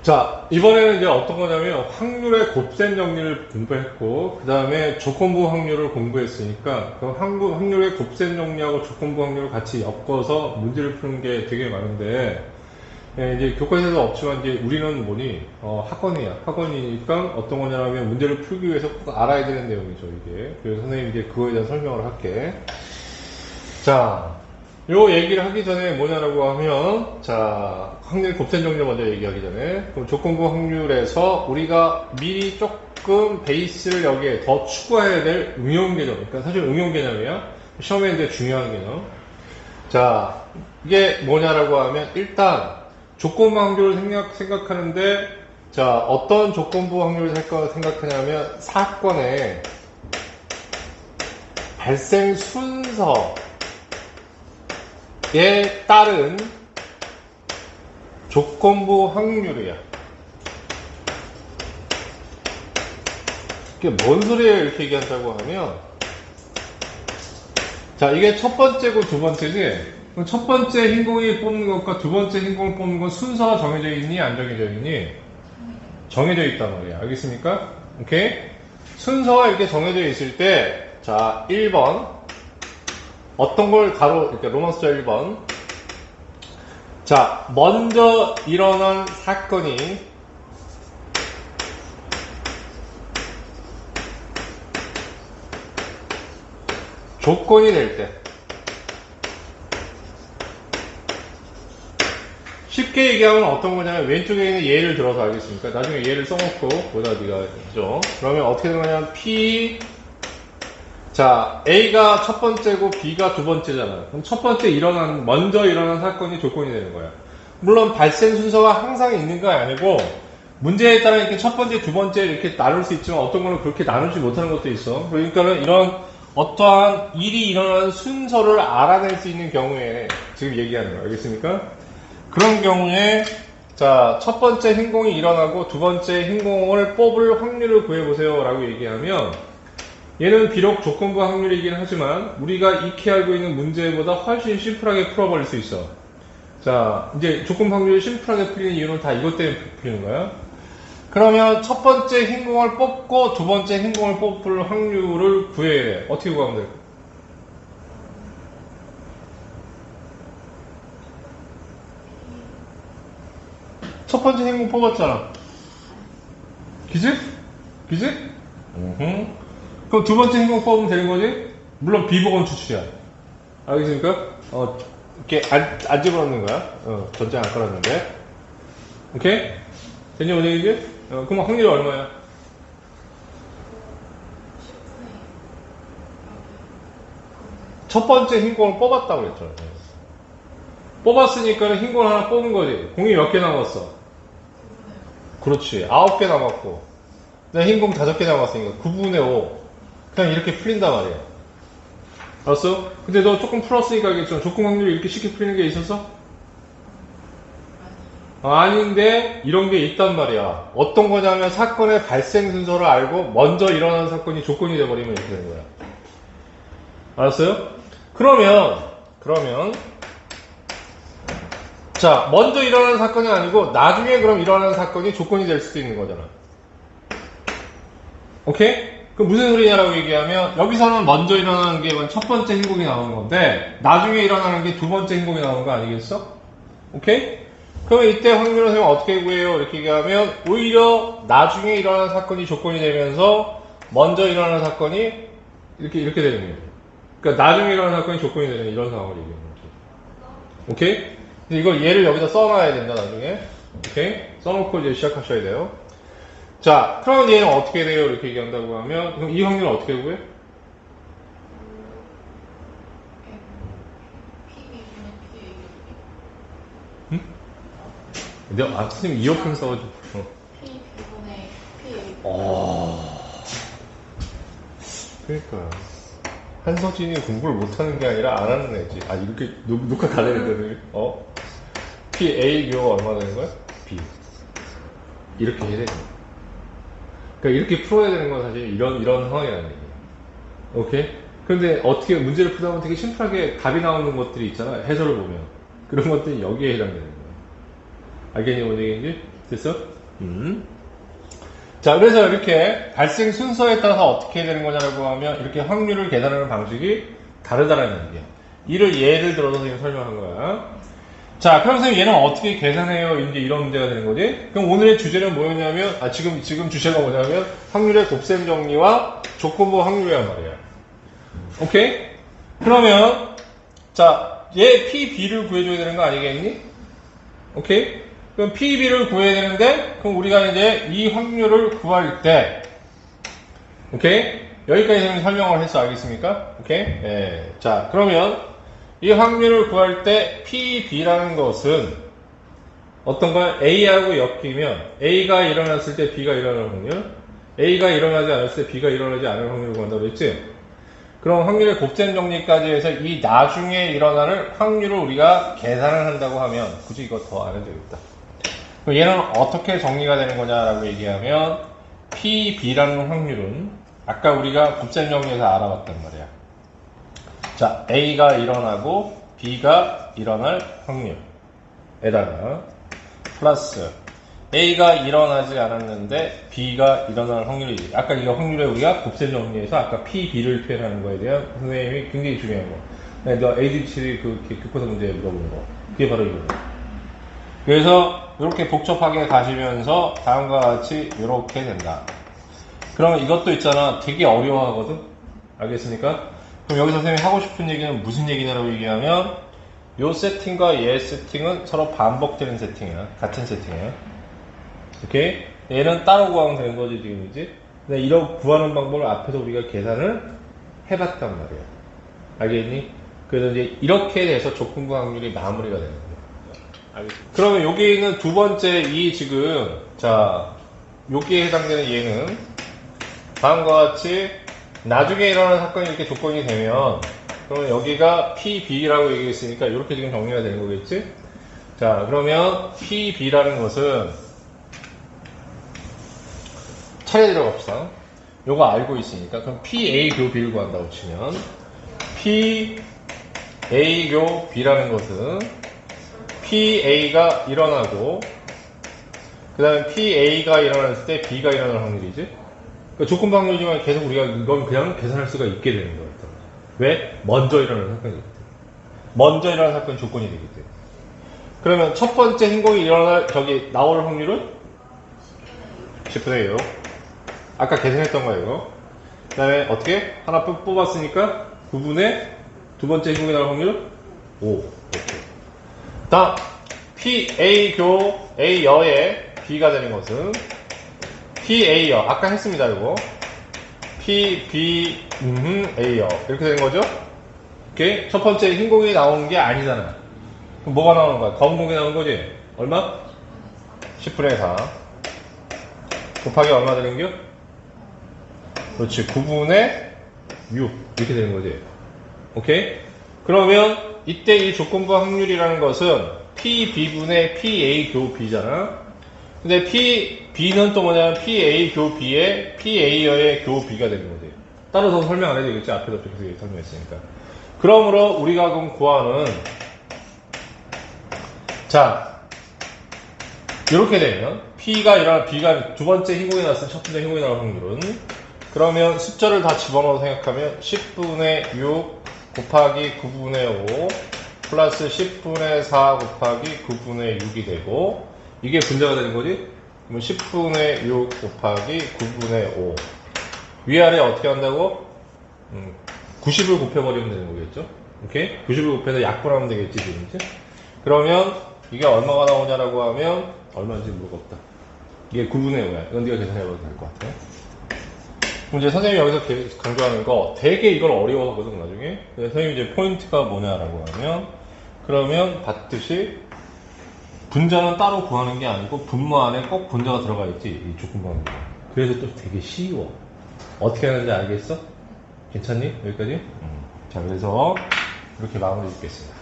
자, 이번에는 이제 어떤 거냐면 확률의 곱셈 정리를 공부했고, 그 다음에 조건부 확률을 공부했으니까, 그 확률의 곱셈 정리하고 조건부 확률을 같이 엮어서 문제를 푸는 게 되게 많은데, 예, 이제 교과서에서 없지만 이제 우리는 뭐니, 학원이야. 학원이니까 어떤 거냐면 문제를 풀기 위해서 꼭 알아야 되는 내용이죠, 이게. 그래서 선생님이 이제 그거에 대한 설명을 할게. 자, 요 얘기를 하기 전에 뭐냐라고 하면, 자, 확률 곱셈 정리 먼저 얘기하기 전에, 그럼 조건부 확률에서 우리가 미리 조금 베이스를 여기에 더 추가해야 될 응용 개념. 그러니까 사실 응용 개념이야. 시험에 이제 중요한 개념. 자, 이게 뭐냐라고 하면, 일단, 조건부 확률을 생각하는데, 자, 어떤 조건부 확률을 생각하냐면, 사건의 발생 순서, 에 따른 조건부 확률이야. 이게 뭔 소리예요? 이렇게 얘기한다고 하면, 자, 이게 첫 번째고 두 번째지. 그럼 첫 번째 흰공이 뽑는 것과 두 번째 흰공을 뽑는 건 순서가 정해져 있니? 안 정해져 있니? 정해져 있단 말이야. 알겠습니까? 오케이? 순서가 이렇게 정해져 있을 때, 자, 1번. 어떤 걸 이렇게 로마숫자 1번. 자, 먼저 일어난 사건이 조건이 될 때. 쉽게 얘기하면 어떤 거냐면 왼쪽에 있는 예를 들어서 알겠습니까? 나중에 예를 써놓고 보다 네가 있죠. 그러면 어떻게 되는 거냐면 P 자, A가 첫 번째고 B가 두 번째잖아요. 그럼 첫 번째 먼저 일어난 사건이 조건이 되는 거야. 물론 발생 순서가 항상 있는 건 아니고, 문제에 따라 이렇게 첫 번째, 두 번째 이렇게 나눌 수 있지만 어떤 거는 그렇게 나누지 못하는 것도 있어. 그러니까는 이런 어떠한 일이 일어나는 순서를 알아낼 수 있는 경우에 지금 얘기하는 거야. 알겠습니까? 그런 경우에, 자, 첫 번째 행공이 일어나고 두 번째 행공을 뽑을 확률을 구해보세요. 라고 얘기하면, 얘는 비록 조건부 확률이긴 하지만 우리가 익히 알고 있는 문제보다 훨씬 심플하게 풀어버릴 수 있어. 자, 이제 조건부 확률을 심플하게 풀리는 이유는 다 이것 때문에 풀리는 거야. 그러면 첫 번째 행공을 뽑고 두 번째 행공을 뽑을 확률을 구해야 돼. 어떻게 구하면 될까? 첫 번째 행공 뽑았잖아. 그지? 그지? 그럼 두 번째 행공 뽑으면 되는 거지? 물론 비보건 추출이야. 알겠습니까? 이렇게 안 집어넣는 거야. 전체 안 깔았는데. 오케이? 됐냐, 뭔 얘기지? 그럼 확률이 얼마야? 첫 번째 흰공을 뽑았다고 그랬죠. 뽑았으니까 흰공 하나 뽑은 거지. 공이 몇 개 남았어? 그렇지. 9개 남았고. 내 흰공 5개 남았으니까 9분의 5. 그냥 이렇게 풀린단 말이야. 알았어? 근데 너 조금 풀었으니까 알겠죠? 조건 확률이 이렇게 쉽게 풀리는 게 있었어? 아닌데 이런 게 있단 말이야. 어떤 거냐면 사건의 발생 순서를 알고 먼저 일어나는 사건이 조건이 돼버리면 이렇게 되는 거야. 알았어요? 그러면 자, 먼저 일어나는 사건이 아니고 나중에 그럼 일어나는 사건이 조건이 될 수도 있는 거잖아. 오케이? 그 무슨 소리냐라고 얘기하면 여기서는 먼저 일어나는 게 첫 번째 행공이 나오는 건데 나중에 일어나는 게 두 번째 행공이 나오는 거 아니겠어? 오케이? 그러면 이때 확률을 세우면 어떻게 구해요? 이렇게 얘기하면 오히려 나중에 일어나는 사건이 조건이 되면서 먼저 일어나는 사건이 이렇게 되는 거예요. 그러니까 나중에 일어나는 사건이 조건이 되는 이런 상황을 얘기하는 거죠. 오케이? 이걸 얘를 여기다 써놔야 된다 나중에. 오케이? 써놓고 이제 시작하셔야 돼요. 자, 그럼 얘는 어떻게 돼요? 이렇게 얘기한다고 하면, 그럼 이 확률은 어떻게 구해? 응? 내가, 선생님 이어폰 써가지고. 그러니까. 한서진이 공부를 못하는 게 아니라 안 하는 애지. 이렇게 녹화 다 되는데, P, A, U가 얼마 되는 거야? B. 이렇게 해야 돼. 그러니까 이렇게 풀어야 되는 건 사실 이런 상황이라는 얘기예요. 오케이? 근데 어떻게 문제를 풀다 보면 되게 심플하게 답이 나오는 것들이 있잖아. 해설을 보면. 그런 것들이 여기에 해당되는 거야. 알겠니? 뭔 얘기인지? 됐어? 자, 그래서 이렇게 발생 순서에 따라서 어떻게 되는 거냐라고 하면 이렇게 확률을 계산하는 방식이 다르다라는 얘기야. 이를 예를 들어서 지금 설명한 거야. 자, 그럼 선생님 얘는 어떻게 계산해요? 이제 이런 문제가 되는 거지. 그럼 오늘의 주제는 뭐였냐면, 지금 주제가 뭐냐면 확률의 곱셈 정리와 조건부 확률이란 말이야. 오케이? 그러면 자, 얘 P, B를 구해줘야 되는 거 아니겠니? 오케이? 그럼 P, B를 구해야 되는데, 그럼 우리가 이제 이 확률을 구할 때, 오케이? 여기까지 설명을 해서 알겠습니까? 오케이? 예. 자, 그러면 이 확률을 구할 때 P, B라는 것은 어떤가? A하고 엮이면 A가 일어났을 때 B가 일어날 확률, A가 일어나지 않았을 때 B가 일어나지 않을 확률을 구한다고 그랬지? 그럼 확률의 곱셈 정리까지 해서 이 나중에 일어나는 확률을 우리가 계산을 한다고 하면 굳이 이거 더 안 해도 되겠다. 그럼 얘는 어떻게 정리가 되는 거냐라고 얘기하면 P, B라는 확률은 아까 우리가 곱셈 정리에서 알아봤단 말이야. 자, A가 일어나고 B가 일어날 확률에다가 플러스 A가 일어나지 않았는데 B가 일어날 확률이지. 아까 이거 확률에 우리가 곱셈 정리해서 아까 P, B를 표현하는 거에 대한 선생님이 굉장히 중요한 거. 너 ADC 그 교과서 문제 물어보는 거. 그게 바로 이거예요. 그래서 이렇게 복잡하게 가시면서 다음과 같이 이렇게 된다. 그러면 이것도 있잖아. 되게 어려워하거든. 알겠습니까? 그럼 여기서 선생님이 하고 싶은 얘기는 무슨 얘기냐라고 얘기하면 요 세팅과 얘 세팅은 서로 반복되는 세팅이야. 같은 세팅이야. 오케이? 얘는 따로 구하면 되는 거지, 지금이지? 근데 이런 구하는 방법을 앞에서 우리가 계산을 해봤단 말이야. 알겠니? 그래서 이제 이렇게 돼서 조건부 확률이 마무리가 되는 거야. 알겠지? 그러면 여기는 두 번째 이 지금, 자, 여기에 해당되는 얘는 다음과 같이 나중에 일어나는 사건이 이렇게 조건이 되면 그러면 여기가 P, B라고 얘기했으니까 이렇게 지금 정리가 되는 거겠지? 자, 그러면 P, B라는 것은 차례 들어갑시다. 요거 알고 있으니까 그럼 PA 교 B를 구한다고 치면 PA 교 B라는 것은 PA가 일어나고 그 다음에 PA가 일어났을 때 B가 일어날 확률이지. 그러니까 조건부 확률이지만 계속 우리가 이건 그냥 계산할 수가 있게 되는 거예요. 왜? 먼저 일어나는 사건이기 때문에. 먼저 일어나는 사건이 조건이 되기 때문에. 그러면 첫 번째 행동이 일어날 저기 나올 확률은 10분의 1로 아까 계산했던 거예요. 그 다음에 어떻게? 하나 뽑았으니까 9분의 두 번째 행동이 나올 확률은 5. 이렇게. 다음 PA 교 A 여의 B가 되는 것은 PA 여 아까 했습니다. 이거 P, B, A 여 이렇게 되는 거죠. 오케이? 첫 번째 흰 공이 나오는 게 아니잖아. 그럼 뭐가 나오는 거야? 검은 공이 나오는 거지? 얼마? 10분의 4 곱하기 얼마 되는 겨? 그렇지. 9분의 6 이렇게 되는 거지. 오케이? 그러면 이때 이 조건부 확률이라는 것은 P, B분의 PA 교 B잖아. 근데 B는 또 뭐냐면 PA 교 B의 PA여의 교 B가 되는 거지. 따로 더 설명 안 해도 되겠지. 앞에서 계속 설명했으니까. 그러므로 우리가 그럼 구하는 자 이렇게 되면 B가 두 번째 흰공이 나왔을 때 첫 번째 흰공이 나올 확률은 그러면 숫자를 다 집어넣어서 생각하면 10분의 6 곱하기 9분의 5 플러스 10분의 4 곱하기 9분의 6이 되고 이게 분자가 되는 거지? 그러면 10분의 6 곱하기 9분의 5 위아래 어떻게 한다고? 90을 곱해버리면 되는 거겠죠? 오케이? 90을 곱해서 약분하면 되겠지, 지금. 그러면 이게 얼마가 나오냐라고 하면 얼마인지 모르겠다. 이게 9분의 5야. 이건 네가 계산해봐도 될 것 같아. 그럼 이제 선생님이 여기서 강조하는 거 되게 이걸 어려워하거든, 나중에. 그래서 선생님 이제 포인트가 뭐냐라고 하면 그러면 봤듯이 분자는 따로 구하는 게 아니고 분모 안에 꼭 분자가 들어가 있지, 이 조건부 확률. 그래서 또 되게 쉬워. 어떻게 하는지 알겠어? 괜찮니? 여기까지? 자, 그래서 이렇게 마무리 짓겠습니다.